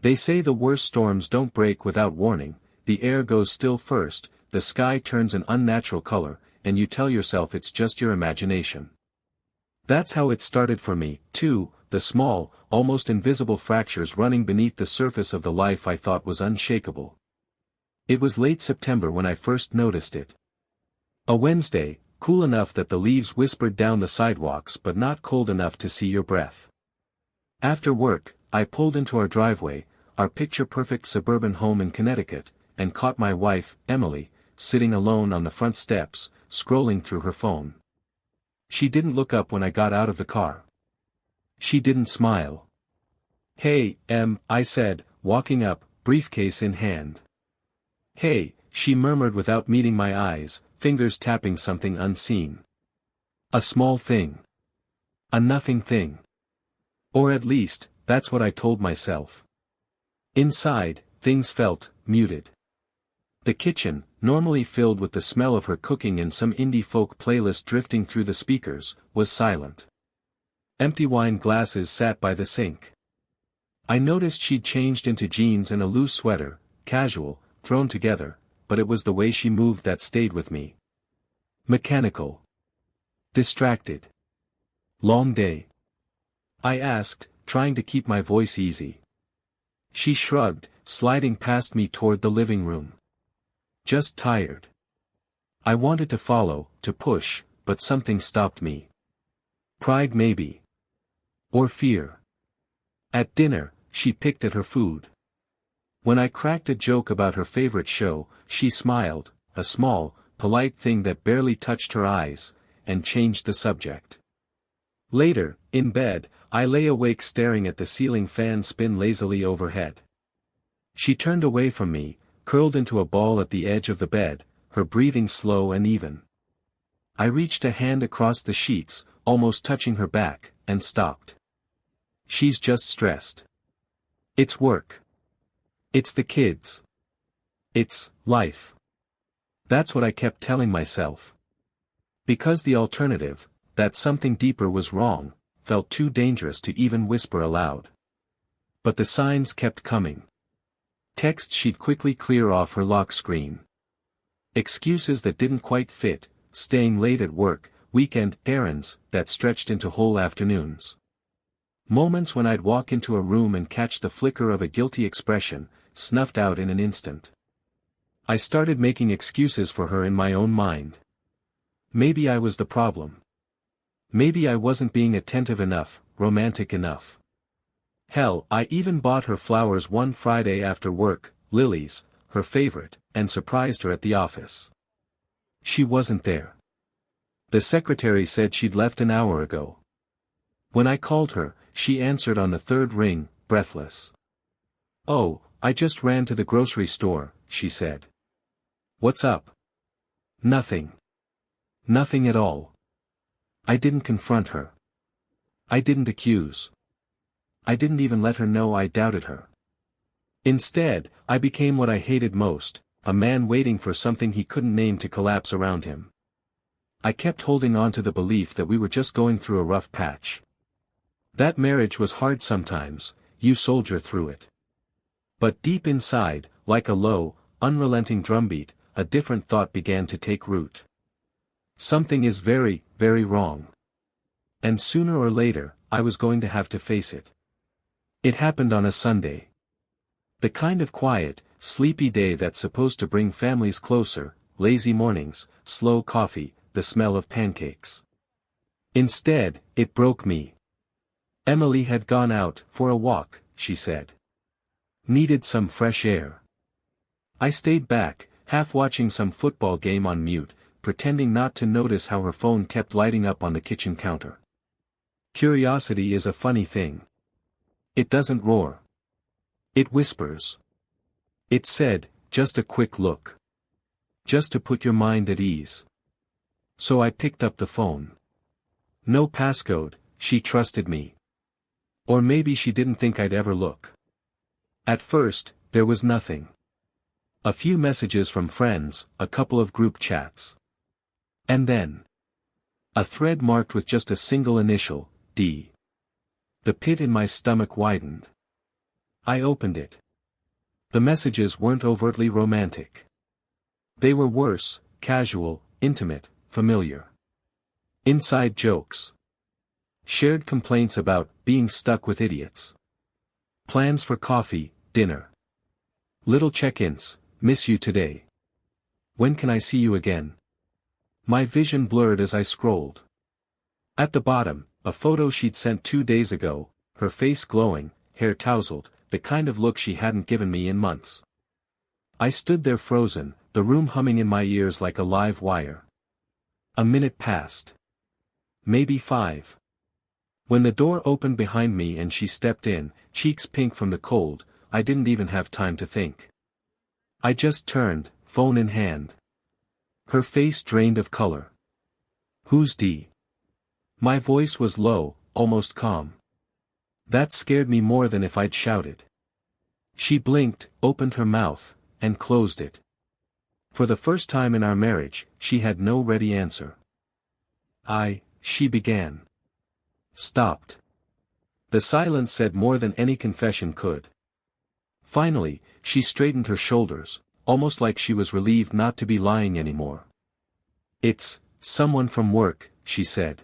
They say the worst storms don't break without warning, the air goes still first, the sky turns an unnatural color, and you tell yourself it's just your imagination. That's how it started for me, too, the small, almost invisible fractures running beneath the surface of the life I thought was unshakable. It was late September when I first noticed it. A Wednesday, cool enough that the leaves whispered down the sidewalks but not cold enough to see your breath. After work, I pulled into our driveway, our picture-perfect suburban home in Connecticut, and caught my wife, Emily, sitting alone on the front steps, scrolling through her phone. She didn't look up when I got out of the car. She didn't smile. "Hey, Em," I said, walking up, briefcase in hand. "Hey," she murmured without meeting my eyes, fingers tapping something unseen. A small thing. A nothing thing. Or at least, that's what I told myself. Inside, things felt muted. The kitchen, normally filled with the smell of her cooking and some indie folk playlist drifting through the speakers, was silent. Empty wine glasses sat by the sink. I noticed she'd changed into jeans and a loose sweater, casual, thrown together, but it was the way she moved that stayed with me. Mechanical. Distracted. Long day? I asked, trying to keep my voice easy. She shrugged, sliding past me toward the living room. Just tired. I wanted to follow, to push, but something stopped me. Pride maybe. Or fear. At dinner, she picked at her food. When I cracked a joke about her favorite show, she smiled, a small, polite thing that barely touched her eyes, and changed the subject. Later, in bed, I lay awake staring at the ceiling fan spin lazily overhead. She turned away from me, curled into a ball at the edge of the bed, her breathing slow and even. I reached a hand across the sheets, almost touching her back, and stopped. She's just stressed. It's work. It's the kids. It's life. That's what I kept telling myself. Because the alternative, that something deeper was wrong, felt too dangerous to even whisper aloud. But the signs kept coming. Texts she'd quickly clear off her lock screen. Excuses that didn't quite fit, staying late at work, weekend errands that stretched into whole afternoons. Moments when I'd walk into a room and catch the flicker of a guilty expression, snuffed out in an instant. I started making excuses for her in my own mind. Maybe I was the problem. Maybe I wasn't being attentive enough, romantic enough. Hell, I even bought her flowers one Friday after work, lilies, her favorite, and surprised her at the office. She wasn't there. The secretary said she'd left an hour ago. When I called her, she answered on the third ring, breathless. "Oh, I just ran to the grocery store," she said. "What's up?" "Nothing. Nothing at all." I didn't confront her. I didn't accuse. I didn't even let her know I doubted her. Instead, I became what I hated most, a man waiting for something he couldn't name to collapse around him. I kept holding on to the belief that we were just going through a rough patch. That marriage was hard sometimes, you soldier through it. But deep inside, like a low, unrelenting drumbeat, a different thought began to take root. Something is very, very wrong. And sooner or later, I was going to have to face it. It happened on a Sunday. The kind of quiet, sleepy day that's supposed to bring families closer, lazy mornings, slow coffee, the smell of pancakes. Instead, it broke me. Emily had gone out for a walk, she said. Needed some fresh air. I stayed back, half watching some football game on mute, pretending not to notice how her phone kept lighting up on the kitchen counter. Curiosity is a funny thing. It doesn't roar. It whispers. It said, just a quick look. Just to put your mind at ease. So I picked up the phone. No passcode, she trusted me. Or maybe she didn't think I'd ever look. At first, there was nothing. A few messages from friends, a couple of group chats. And then, a thread marked with just a single initial, D. The pit in my stomach widened. I opened it. The messages weren't overtly romantic. They were worse, casual, intimate, familiar. Inside jokes. Shared complaints about being stuck with idiots. Plans for coffee, dinner. Little check-ins, miss you today. When can I see you again? My vision blurred as I scrolled. At the bottom, a photo she'd sent 2 days ago, her face glowing, hair tousled, the kind of look she hadn't given me in months. I stood there frozen, the room humming in my ears like a live wire. A minute passed. Maybe 5. When the door opened behind me and she stepped in, cheeks pink from the cold, I didn't even have time to think. I just turned, phone in hand. Her face drained of color. Who's D? My voice was low, almost calm. That scared me more than if I'd shouted. She blinked, opened her mouth, and closed it. For the first time in our marriage, she had no ready answer. She began. Stopped. The silence said more than any confession could. Finally, she straightened her shoulders, almost like she was relieved not to be lying anymore. It's someone from work, she said.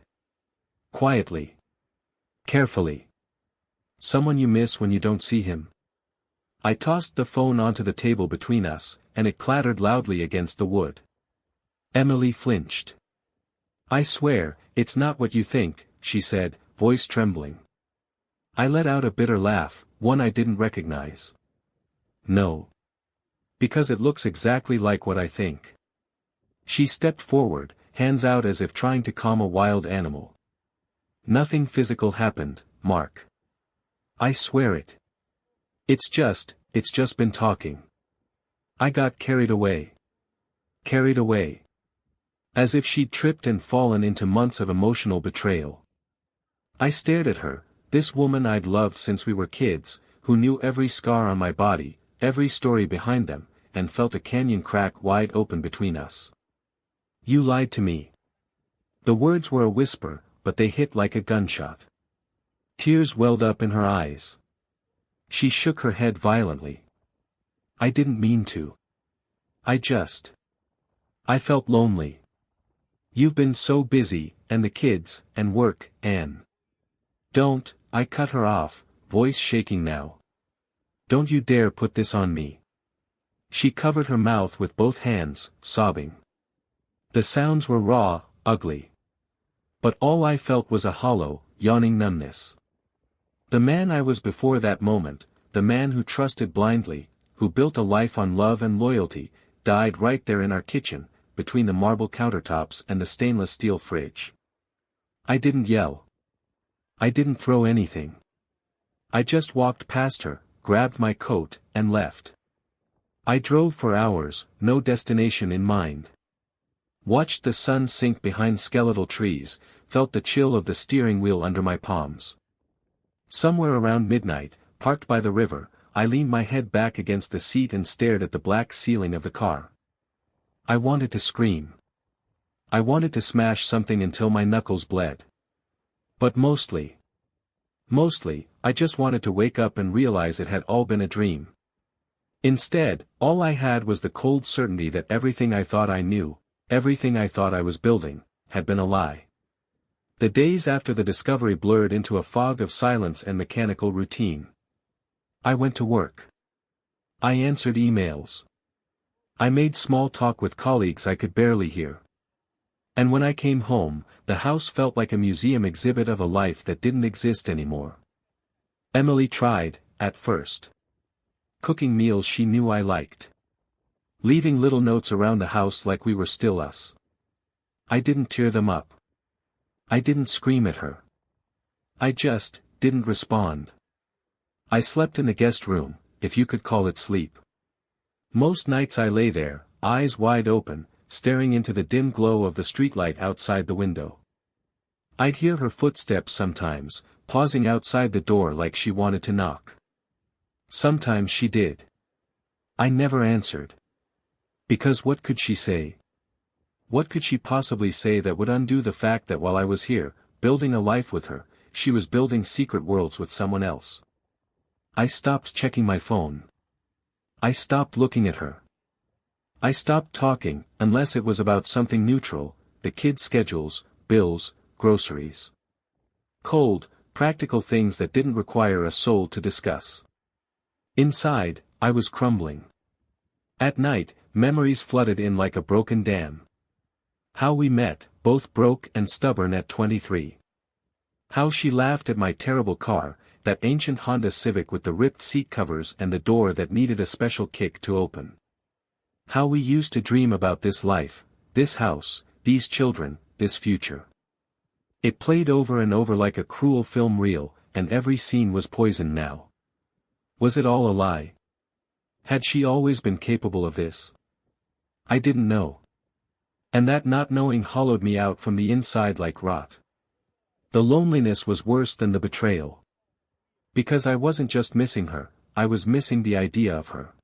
Quietly. Carefully. Someone you miss when you don't see him. I tossed the phone onto the table between us, and it clattered loudly against the wood. Emily flinched. I swear, it's not what you think, she said, voice trembling. I let out a bitter laugh, one I didn't recognize. No. Because it looks exactly like what I think. She stepped forward, hands out as if trying to calm a wild animal. Nothing physical happened, Mark. I swear it. It's just been talking. I got carried away. Carried away. As if she'd tripped and fallen into months of emotional betrayal. I stared at her, this woman I'd loved since we were kids, who knew every scar on my body, every story behind them, and felt a canyon crack wide open between us. You lied to me. The words were a whisper, but they hit like a gunshot. Tears welled up in her eyes. She shook her head violently. I didn't mean to. I felt lonely. You've been so busy, and the kids, and work, Anne. Don't, I cut her off, voice shaking now. Don't you dare put this on me. She covered her mouth with both hands, sobbing. The sounds were raw, ugly. But all I felt was a hollow, yawning numbness. The man I was before that moment, the man who trusted blindly, who built a life on love and loyalty, died right there in our kitchen, between the marble countertops and the stainless steel fridge. I didn't yell. I didn't throw anything. I just walked past her, grabbed my coat, and left. I drove for hours, no destination in mind. Watched the sun sink behind skeletal trees, felt the chill of the steering wheel under my palms. Somewhere around midnight, parked by the river, I leaned my head back against the seat and stared at the black ceiling of the car. I wanted to scream. I wanted to smash something until my knuckles bled. But mostly, I just wanted to wake up and realize it had all been a dream. Instead, all I had was the cold certainty that everything I thought I knew, everything I thought I was building, had been a lie. The days after the discovery blurred into a fog of silence and mechanical routine. I went to work. I answered emails. I made small talk with colleagues I could barely hear. And when I came home, the house felt like a museum exhibit of a life that didn't exist anymore. Emily tried, at first. Cooking meals she knew I liked. Leaving little notes around the house like we were still us. I didn't tear them up. I didn't scream at her. I just didn't respond. I slept in the guest room, if you could call it sleep. Most nights I lay there, eyes wide open, staring into the dim glow of the streetlight outside the window. I'd hear her footsteps sometimes, pausing outside the door like she wanted to knock. Sometimes she did. I never answered. Because what could she say? What could she possibly say that would undo the fact that while I was here, building a life with her, she was building secret worlds with someone else? I stopped checking my phone. I stopped looking at her. I stopped talking, unless it was about something neutral, the kids' schedules, bills, groceries. Cold, practical things that didn't require a soul to discuss. Inside, I was crumbling. At night, memories flooded in like a broken dam. How we met, both broke and stubborn at 23. How she laughed at my terrible car, that ancient Honda Civic with the ripped seat covers and the door that needed a special kick to open. How we used to dream about this life, this house, these children, this future. It played over and over like a cruel film reel, and every scene was poison now. Was it all a lie? Had she always been capable of this? I didn't know. And that not knowing hollowed me out from the inside like rot. The loneliness was worse than the betrayal. Because I wasn't just missing her, I was missing the idea of her.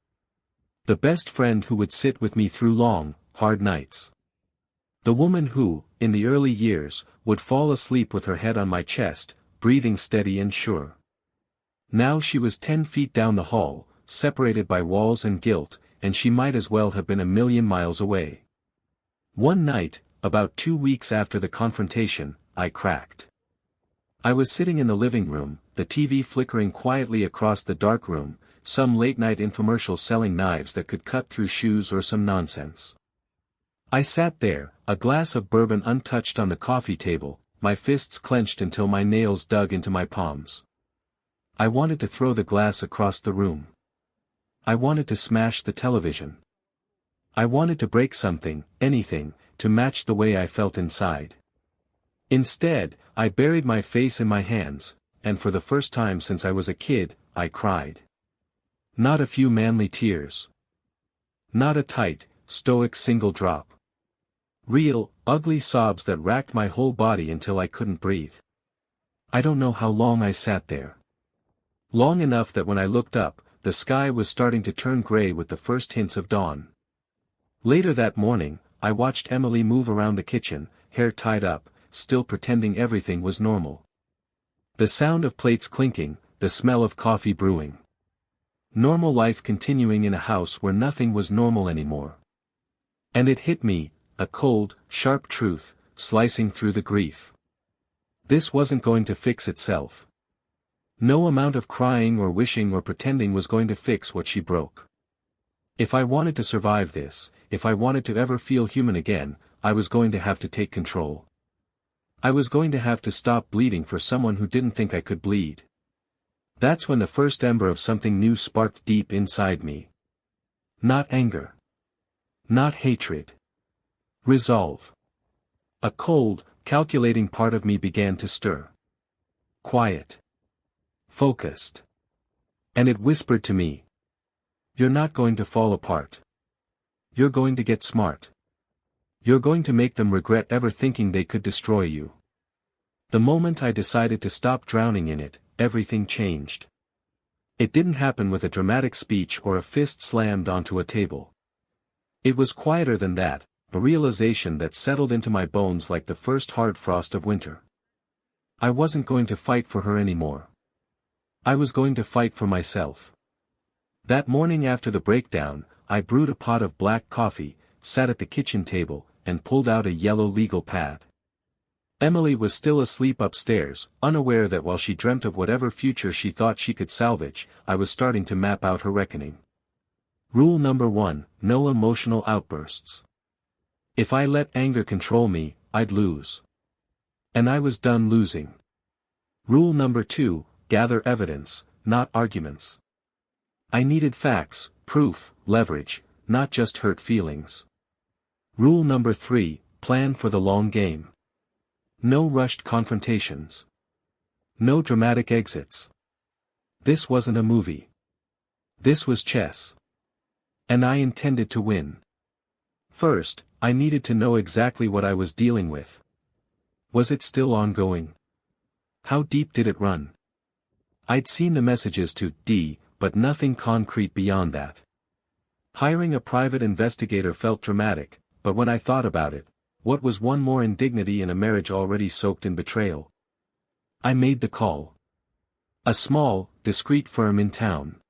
The best friend who would sit with me through long, hard nights. The woman who, in the early years, would fall asleep with her head on my chest, breathing steady and sure. Now she was 10 feet down the hall, separated by walls and guilt, and she might as well have been a million miles away. One night, about 2 weeks after the confrontation, I cracked. I was sitting in the living room, the TV flickering quietly across the dark room, some late-night infomercial selling knives that could cut through shoes or some nonsense. I sat there, a glass of bourbon untouched on the coffee table, my fists clenched until my nails dug into my palms. I wanted to throw the glass across the room. I wanted to smash the television. I wanted to break something, anything, to match the way I felt inside. Instead, I buried my face in my hands, and for the first time since I was a kid, I cried. Not a few manly tears. Not a tight, stoic single drop. Real, ugly sobs that racked my whole body until I couldn't breathe. I don't know how long I sat there. Long enough that when I looked up, the sky was starting to turn gray with the first hints of dawn. Later that morning, I watched Emily move around the kitchen, hair tied up, still pretending everything was normal. The sound of plates clinking, the smell of coffee brewing. Normal life continuing in a house where nothing was normal anymore. And it hit me, a cold, sharp truth, slicing through the grief. This wasn't going to fix itself. No amount of crying or wishing or pretending was going to fix what she broke. If I wanted to survive this, if I wanted to ever feel human again, I was going to have to take control. I was going to have to stop bleeding for someone who didn't think I could bleed. That's when the first ember of something new sparked deep inside me. Not anger. Not hatred. Resolve. A cold, calculating part of me began to stir. Quiet. Focused. And it whispered to me. You're not going to fall apart. You're going to get smart. You're going to make them regret ever thinking they could destroy you. The moment I decided to stop drowning in it, everything changed. It didn't happen with a dramatic speech or a fist slammed onto a table. It was quieter than that, a realization that settled into my bones like the first hard frost of winter. I wasn't going to fight for her anymore. I was going to fight for myself. That morning after the breakdown, I brewed a pot of black coffee, sat at the kitchen table, and pulled out a yellow legal pad. Emily was still asleep upstairs, unaware that while she dreamt of whatever future she thought she could salvage, I was starting to map out her reckoning. Rule number 1, no emotional outbursts. If I let anger control me, I'd lose. And I was done losing. Rule number 2, gather evidence, not arguments. I needed facts, proof, leverage, not just hurt feelings. Rule number 3, plan for the long game. No rushed confrontations. No dramatic exits. This wasn't a movie. This was chess. And I intended to win. First, I needed to know exactly what I was dealing with. Was it still ongoing? How deep did it run? I'd seen the messages to D, but nothing concrete beyond that. Hiring a private investigator felt dramatic, but when I thought about it, what was one more indignity in a marriage already soaked in betrayal? I made the call. A small, discreet firm in town.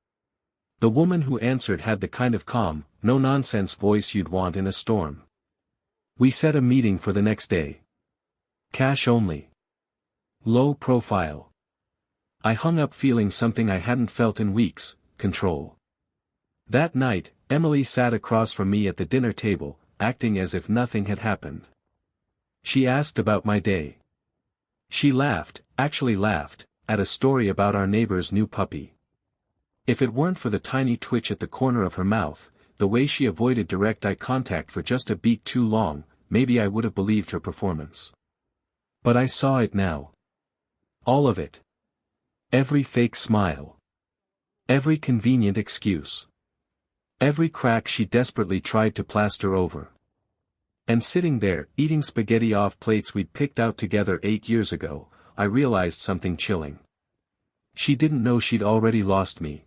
The woman who answered had the kind of calm, no-nonsense voice you'd want in a storm. We set a meeting for the next day. Cash only. Low profile. I hung up feeling something I hadn't felt in weeks: control. That night, Emily sat across from me at the dinner table, acting as if nothing had happened. She asked about my day. She laughed, actually laughed, at a story about our neighbor's new puppy. If it weren't for the tiny twitch at the corner of her mouth, the way she avoided direct eye contact for just a beat too long, maybe I would have believed her performance. But I saw it now. All of it. Every fake smile. Every convenient excuse. Every crack she desperately tried to plaster over. And sitting there, eating spaghetti off plates we'd picked out together 8 years ago, I realized something chilling. She didn't know she'd already lost me.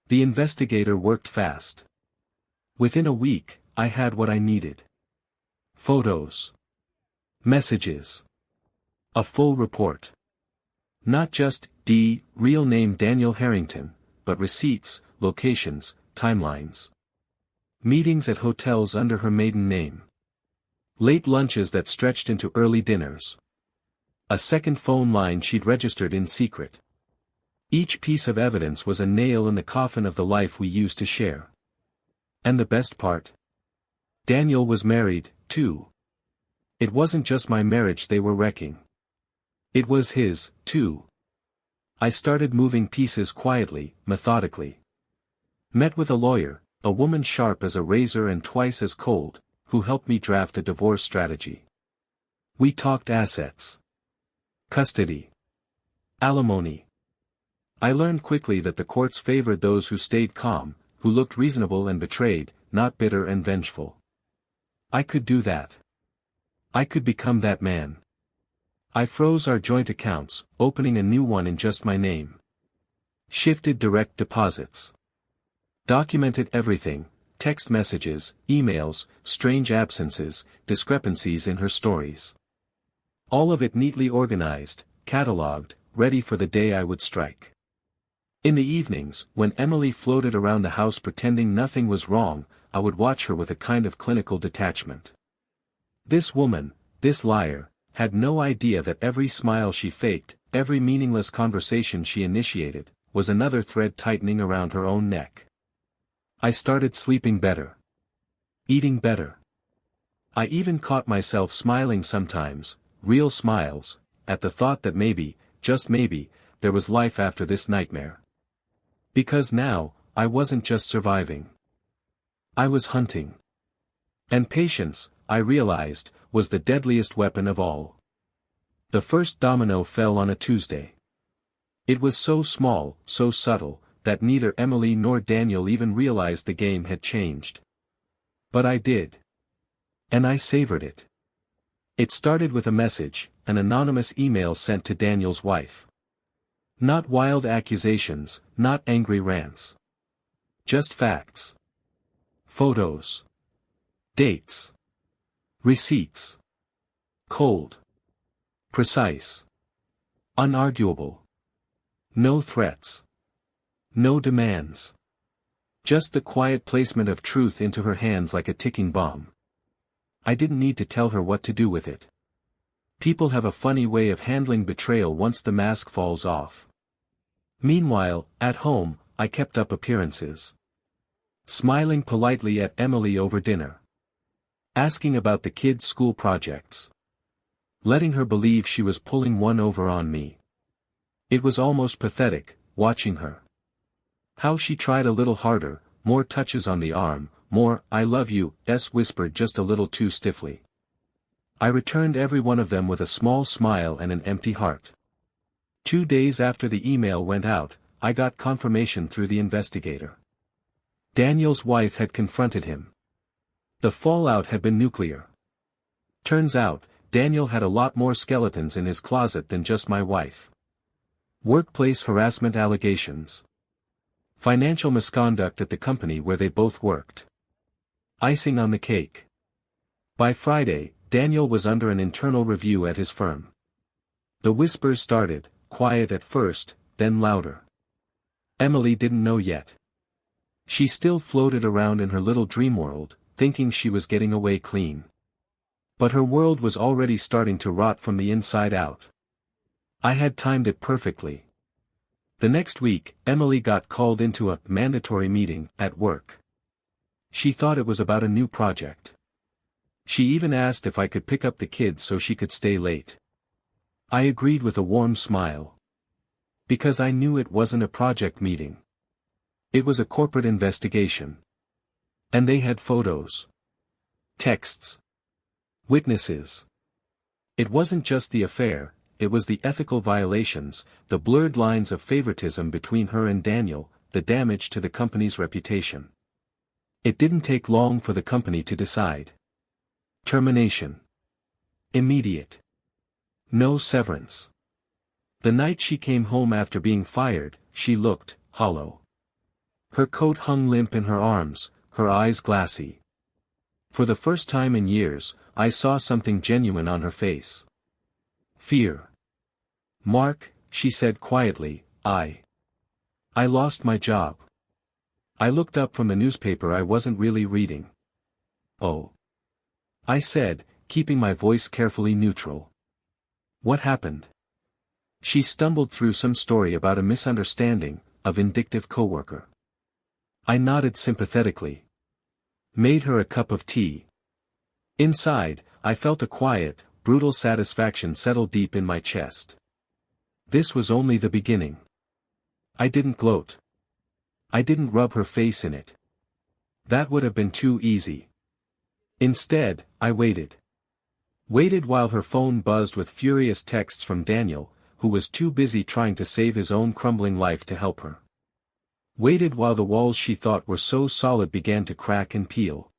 The investigator worked fast. Within a week, I had what I needed. Photos. Messages. A full report. Not just real name Daniel Harrington, but receipts, locations, timelines. Meetings at hotels under her maiden name. Late lunches that stretched into early dinners. A second phone line she'd registered in secret. Each piece of evidence was a nail in the coffin of the life we used to share. And the best part? Daniel was married, too. It wasn't just my marriage they were wrecking. It was his, too. I started moving pieces quietly, methodically. Met with a lawyer, a woman sharp as a razor and twice as cold, who helped me draft a divorce strategy. We talked assets. Custody. Alimony. I learned quickly that the courts favored those who stayed calm, who looked reasonable and betrayed, not bitter and vengeful. I could do that. I could become that man. I froze our joint accounts, opening a new one in just my name. Shifted direct deposits. Documented everything: text messages, emails, strange absences, discrepancies in her stories. All of it neatly organized, catalogued, ready for the day I would strike. In the evenings, when Emily floated around the house pretending nothing was wrong, I would watch her with a kind of clinical detachment. This woman, this liar, had no idea that every smile she faked, every meaningless conversation she initiated, was another thread tightening around her own neck. I started sleeping better. Eating better. I even caught myself smiling sometimes, real smiles, at the thought that maybe, just maybe, there was life after this nightmare. Because now, I wasn't just surviving. I was hunting. And patience, I realized, was the deadliest weapon of all. The first domino fell on a Tuesday. It was so small, so subtle, that neither Emily nor Daniel even realized the game had changed. But I did. And I savored it. It started with a message, an anonymous email sent to Daniel's wife. Not wild accusations, not angry rants. Just facts. Photos. Dates. Receipts. Cold. Precise. Unarguable. No threats. No demands. Just the quiet placement of truth into her hands like a ticking bomb. I didn't need to tell her what to do with it. People have a funny way of handling betrayal once the mask falls off. Meanwhile, at home, I kept up appearances. Smiling politely at Emily over dinner. Asking about the kids' school projects. Letting her believe she was pulling one over on me. It was almost pathetic, watching her. How she tried a little harder, more touches on the arm, more "I love you" whispered just a little too stiffly. I returned every one of them with a small smile and an empty heart. 2 days after the email went out, I got confirmation through the investigator. Daniel's wife had confronted him. The fallout had been nuclear. Turns out, Daniel had a lot more skeletons in his closet than just my wife. Workplace harassment allegations. Financial misconduct at the company where they both worked. Icing on the cake. By Friday, Daniel was under an internal review at his firm. The whispers started, quiet at first, then louder. Emily didn't know yet. She still floated around in her little dream world, thinking she was getting away clean. But her world was already starting to rot from the inside out. I had timed it perfectly. The next week, Emily got called into a mandatory meeting at work. She thought it was about a new project. She even asked if I could pick up the kids so she could stay late. I agreed with a warm smile. Because I knew it wasn't a project meeting. It was a corporate investigation. And they had photos. Texts. Witnesses. It wasn't just the affair, it was the ethical violations, the blurred lines of favoritism between her and Daniel, the damage to the company's reputation. It didn't take long for the company to decide. Termination. Immediate. No severance. The night she came home after being fired, she looked hollow. Her coat hung limp in her arms, her eyes glassy. For the first time in years, I saw something genuine on her face. Fear. "Mark," she said quietly, I lost my job." I looked up from the newspaper I wasn't really reading. "Oh," I said, keeping my voice carefully neutral. "What happened?" She stumbled through some story about a misunderstanding, a vindictive coworker. I nodded sympathetically. Made her a cup of tea. Inside, I felt a quiet, brutal satisfaction settle deep in my chest. This was only the beginning. I didn't gloat. I didn't rub her face in it. That would have been too easy. Instead, I waited. Waited while her phone buzzed with furious texts from Daniel, who was too busy trying to save his own crumbling life to help her. Waited while the walls she thought were so solid began to crack and peel.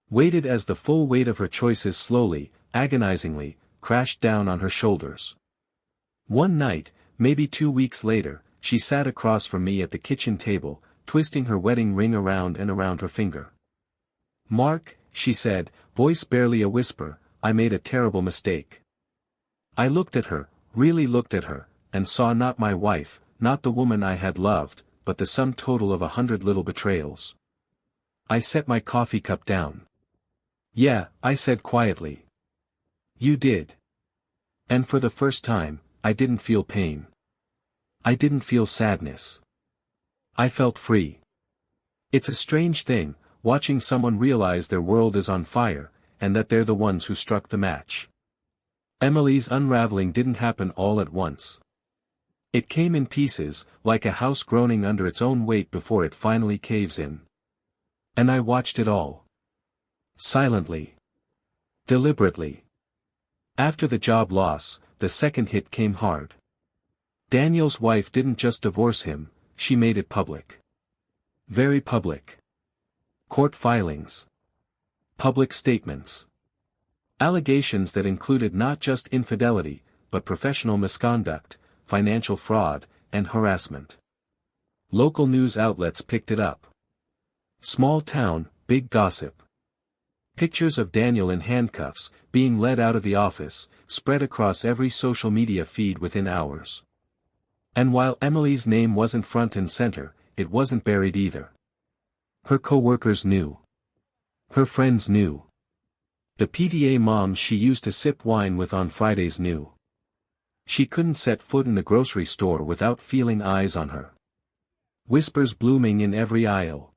Waited as the full weight of her choices slowly, agonizingly, crashed down on her shoulders. One night, maybe 2 weeks later, she sat across from me at the kitchen table, twisting her wedding ring around and around her finger. "Mark," she said, voice barely a whisper, "I made a terrible mistake." I looked at her, really looked at her, and saw not my wife, not the woman I had loved, but the sum total of 100 little betrayals. I set my coffee cup down. "Yeah," I said quietly. "You did." And for the first time, I didn't feel pain. I didn't feel sadness. I felt free. It's a strange thing, watching someone realize their world is on fire, and that they're the ones who struck the match. Emily's unraveling didn't happen all at once. It came in pieces, like a house groaning under its own weight before it finally caves in. And I watched it all. Silently. Deliberately. After the job loss, the second hit came hard. Daniel's wife didn't just divorce him, she made it public. Very public. Court filings. Public statements. Allegations that included not just infidelity, but professional misconduct, financial fraud, and harassment. Local news outlets picked it up. Small town, big gossip. Pictures of Daniel in handcuffs, being led out of the office, spread across every social media feed within hours. And while Emily's name wasn't front and center, it wasn't buried either. Her coworkers knew. Her friends knew. The PTA moms she used to sip wine with on Fridays knew. She couldn't set foot in the grocery store without feeling eyes on her. Whispers blooming in every aisle.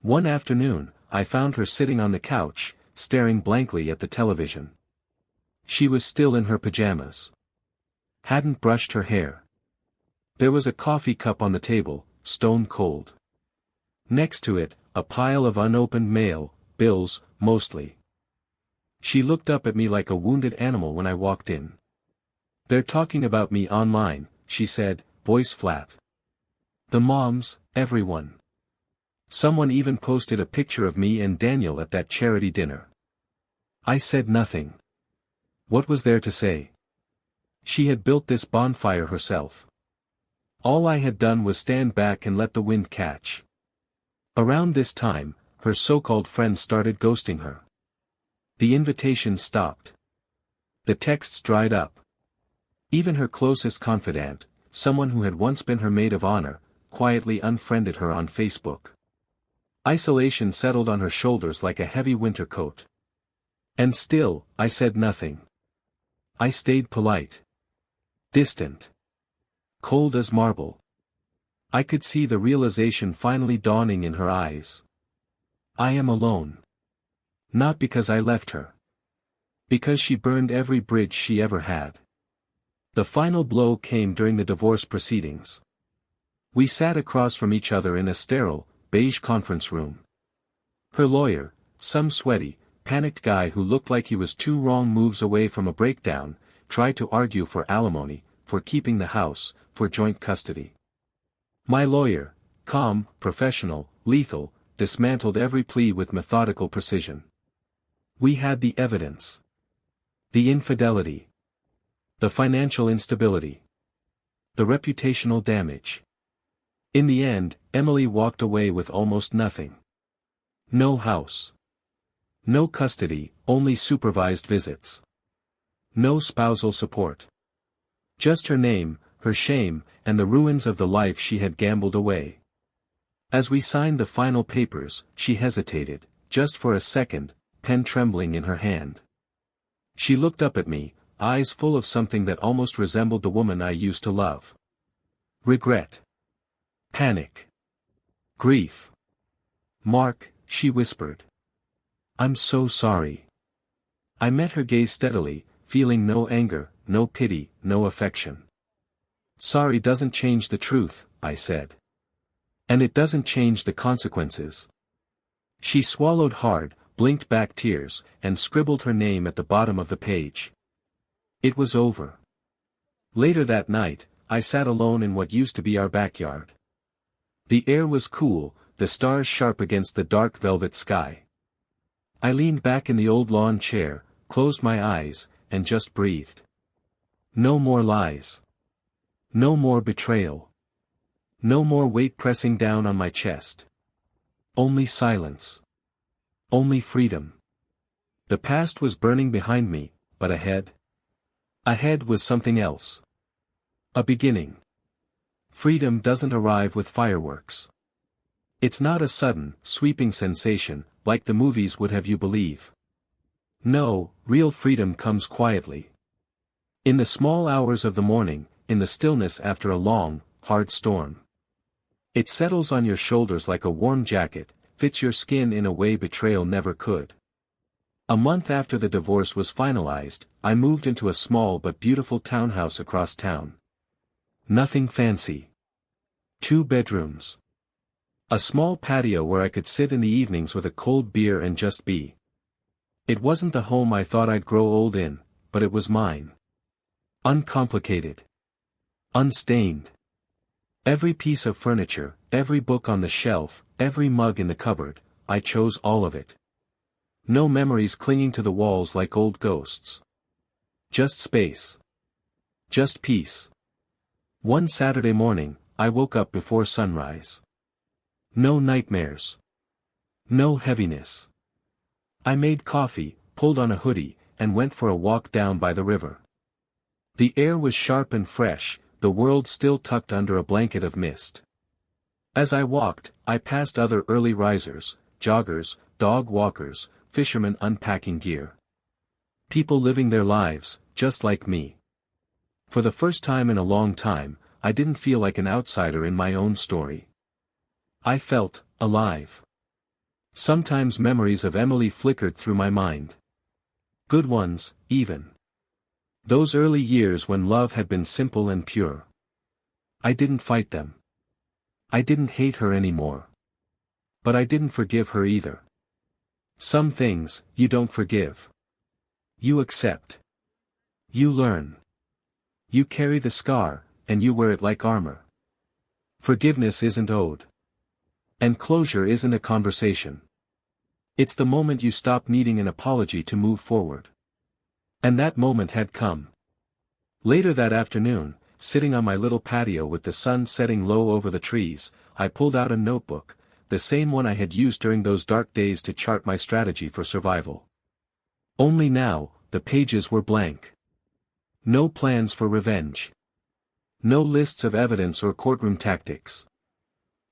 One afternoon, I found her sitting on the couch, staring blankly at the television. She was still in her pajamas. Hadn't brushed her hair. There was a coffee cup on the table, stone cold. Next to it, a pile of unopened mail, bills, mostly. She looked up at me like a wounded animal when I walked in. "They're talking about me online," she said, voice flat. "The moms, everyone. Someone even posted a picture of me and Daniel at that charity dinner." I said nothing. What was there to say? She had built this bonfire herself. All I had done was stand back and let the wind catch. Around this time, her so-called friends started ghosting her. The invitations stopped. The texts dried up. Even her closest confidant, someone who had once been her maid of honor, quietly unfriended her on Facebook. Isolation settled on her shoulders like a heavy winter coat. And still, I said nothing. I stayed polite. Distant. Cold as marble. I could see the realization finally dawning in her eyes. I am alone. Not because I left her. Because she burned every bridge she ever had. The final blow came during the divorce proceedings. We sat across from each other in a sterile, beige conference room. Her lawyer, some sweaty, panicked guy who looked like he was 2 wrong moves away from a breakdown, tried to argue for alimony, for keeping the house, for joint custody. My lawyer, calm, professional, lethal, dismantled every plea with methodical precision. We had the evidence. The infidelity. The financial instability. The reputational damage. In the end, Emily walked away with almost nothing. No house. No custody, only supervised visits. No spousal support. Just her name, her shame, and the ruins of the life she had gambled away. As we signed the final papers, she hesitated, just for a second, pen trembling in her hand. She looked up at me, eyes full of something that almost resembled the woman I used to love. Regret. Panic. Grief. Mark, she whispered. I'm so sorry. I met her gaze steadily, feeling no anger, no pity, no affection. Sorry doesn't change the truth, I said. And it doesn't change the consequences. She swallowed hard, blinked back tears, and scribbled her name at the bottom of the page. It was over. Later that night, I sat alone in what used to be our backyard. The air was cool, the stars sharp against the dark velvet sky. I leaned back in the old lawn chair, closed my eyes, and just breathed. No more lies. No more betrayal. No more weight pressing down on my chest. Only silence. Only freedom. The past was burning behind me, but ahead? Ahead was something else. A beginning. Freedom doesn't arrive with fireworks. It's not a sudden, sweeping sensation, like the movies would have you believe. No, real freedom comes quietly. In the small hours of the morning, in the stillness after a long, hard storm. It settles on your shoulders like a warm jacket, fits your skin in a way betrayal never could. A month after the divorce was finalized, I moved into a small but beautiful townhouse across town. Nothing fancy. 2 bedrooms. A small patio where I could sit in the evenings with a cold beer and just be. It wasn't the home I thought I'd grow old in, but it was mine. Uncomplicated. Unstained. Every piece of furniture, every book on the shelf, every mug in the cupboard, I chose all of it. No memories clinging to the walls like old ghosts. Just space. Just peace. One Saturday morning, I woke up before sunrise. No nightmares. No heaviness. I made coffee, pulled on a hoodie, and went for a walk down by the river. The air was sharp and fresh, the world still tucked under a blanket of mist. As I walked, I passed other early risers, joggers, dog walkers, fishermen unpacking gear. People living their lives, just like me. For the first time in a long time, I didn't feel like an outsider in my own story. I felt alive. Sometimes memories of Emily flickered through my mind. Good ones, even. Those early years when love had been simple and pure. I didn't fight them. I didn't hate her anymore. But I didn't forgive her either. Some things, you don't forgive. You accept. You learn. You carry the scar, and you wear it like armor. Forgiveness isn't owed. And closure isn't a conversation. It's the moment you stop needing an apology to move forward. And that moment had come. Later that afternoon, sitting on my little patio with the sun setting low over the trees, I pulled out a notebook, the same one I had used during those dark days to chart my strategy for survival. Only now, the pages were blank. No plans for revenge. No lists of evidence or courtroom tactics.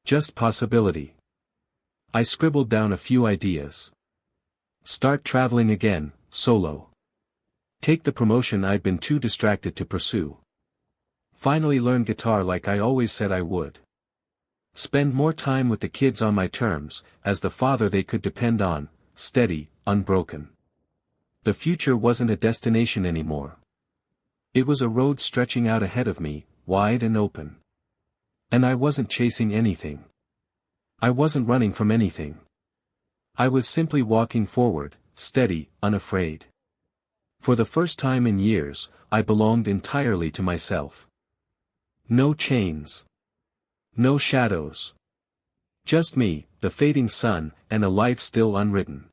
Just possibility. I scribbled down a few ideas. Start traveling again, solo. Take the promotion I'd been too distracted to pursue. Finally learn guitar like I always said I would. Spend more time with the kids on my terms, as the father they could depend on, steady, unbroken. The future wasn't a destination anymore. It was a road stretching out ahead of me, wide and open. And I wasn't chasing anything. I wasn't running from anything. I was simply walking forward, steady, unafraid. For the first time in years, I belonged entirely to myself. No chains. No shadows. Just me, the fading sun, and a life still unwritten.